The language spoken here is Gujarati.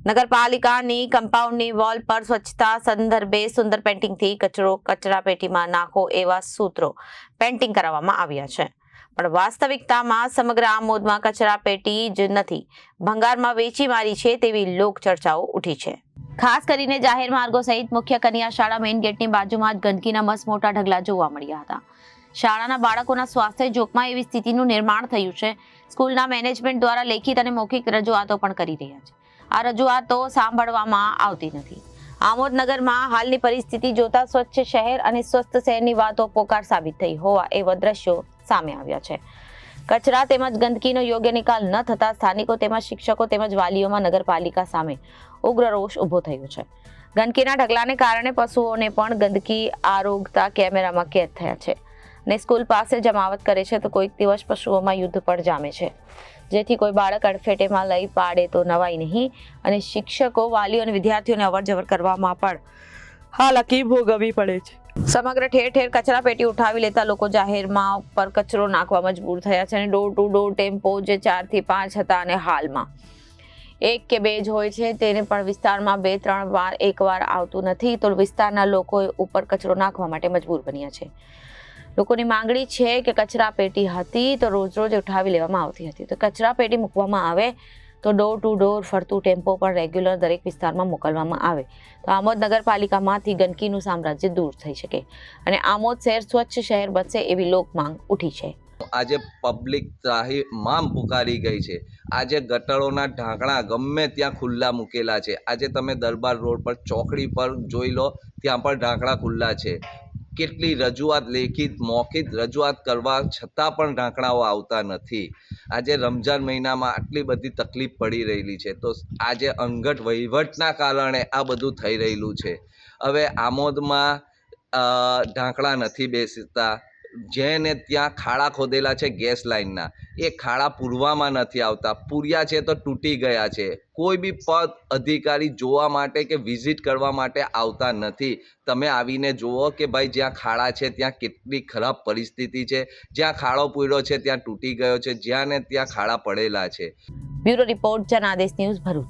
નગરપાલિકાની કમ્પાઉન્ડની વોલ પર સ્વચ્છતા સંદર્ભે સુંદર પેઇન્ટિંગથી કચરાપેટીમાં નાખો એવા સૂત્રો પેઇન્ટિંગ કરાવવામાં આવ્યા છે, પણ વાસ્તવિકતામાં સમગ્ર આમોદમાં કચરાપેટી જ નથી, ભંગારમાં વેચી મારી છે તેવી લોક ચર્ચાઓ ઉઠી છે। ખાસ કરીને જાહેર માર્ગો સહિત મુખ્ય કન્યા શાળા મેઇન ગેટની બાજુમાં જ ગંદકીના મસમોટા ઢગલા જોવા મળ્યા હતા। શાળાના બાળકોના સ્વાસ્થ્ય જોખમાં એવી સ્થિતિનું નિર્માણ થયું છે। સ્કૂલના મેનેજમેન્ટ દ્વારા લેખિત અને મૌખિક રજૂઆતો પણ કરી રહ્યા છે। આ રજૂઆતો સાંભળવામાં આવતી નથી। આમોદ નગરમાં હાલની પરિસ્થિતિ જોતા સ્વચ્છ શહેર અને સ્વસ્થ શહેરની વાતો પોકાર સાબિત થઈ હોવા એવા દ્રશ્યો સામે આવ્યા છે। કચરા તેમજ ગંદકીનો યોગ્ય નિકાલ ન થતા સ્થાનિકો તેમજ શિક્ષકો તેમજ વાલીઓમાં નગરપાલિકા સામે ઉગ્ર રોષ ઉભો થયો છે। ગંદકીના ઢગલાને કારણે પશુઓને પણ ગંદકી આરોગતા કેમેરામાં કેદ થયા છે અને સ્કૂલ પાસે જમાવટ કરે છે તો કોઈક દિવસ પશુઓમાં યુદ્ધ પણ જામે છે, જેથી કોઈ બાળક અડફેટેમાં લઈ પાડે તો નવાઈ નહીં અને શિક્ષકો વાલીઓ અને વિદ્યાર્થીઓને અવરજવર કરવામાં પણ હાલાકી ભોગવવી પડે છે। સમગ્ર ઠેર ઠેર કચરાપેટી ઉઠાવી લેતા લોકો જાહેરમાં પર કચરો નાખવા મજબૂર થયા છે અને ડોર ટુ ડોર ટેમ્પો જે 4 થી 5 હતા અને હાલમાં 1 કે 2 જ હોય છે તેને પણ વિસ્તારમાં 2-3 વાર એકવાર આવતું નથી તો વિસ્તારના લોકો ઉપર કચરો નાખવા માટે મજબૂર બન્યા છે। લોકોની માંગણી છે કે કચરાપેટી હતી તો રોજ રોજ ઉઠાવી લેવામાં આવતી હતી, તો કચરાપેટી મૂકવામાં આવે તો ડોર ટુ ડોર ફરતું ટેમ્પો પણ રેગ્યુલર દરેક વિસ્તારમાં મોકલવામાં આવે તો આમોદ નગરપાલિકામાંથી ગંદકીનું સામ્રાજ્ય દૂર થઈ શકે અને આમોદ શહેર સ્વચ્છ શહેર બનશે એવી લોક માંગ ઉઠી છે। આજે પબ્લિક ત્રાહિમામ પુકારી ગઈ છે। આજે ગટરોના ઢાંકણા ગમે ત્યાં ખુલ્લા મૂકેલા છે। આજે તમે દરબાર રોડ પર ચોકડી પર જોઈ લો, ત્યાં પણ ઢાંકણા ખુલ્લા છે। કેટલી રજૂઆત, લેખિત મૌખિક રજૂઆત કરવા છતાં પણ ઢાંકણાઓ આવતા નથી। આજે રમઝાન મહિનામાં આટલી બધી તકલીફ પડી રહેલી છે તો આજે અંગત વહીવટના કારણે આ બધું થઈ રહેલું છે। હવે આમોદમાં ઢાંકણા નથી બેસતા, જેને ત્યાં ખાડા ખોદેલા છે ગેસ લાઇનના, એ ખાડા પૂરવામાં નથી આવતા, પૂર્યા છે તો તૂટી ગયા છે। કોઈ બી પદ અધિકારી જોવા માટે કે વિઝિટ કરવા માટે આવતા નથી। તમે આવીને જુઓ કે ભાઈ જ્યાં ખાડા છે ત્યાં કેટલી ખરાબ પરિસ્થિતિ છે, જ્યાં ખાડો પૂર્યો છે ત્યાં તૂટી ગયો છે, જ્યાં ને ત્યાં ખાડા પડેલા છે। Bureau report, Janadesh news, Bharuch.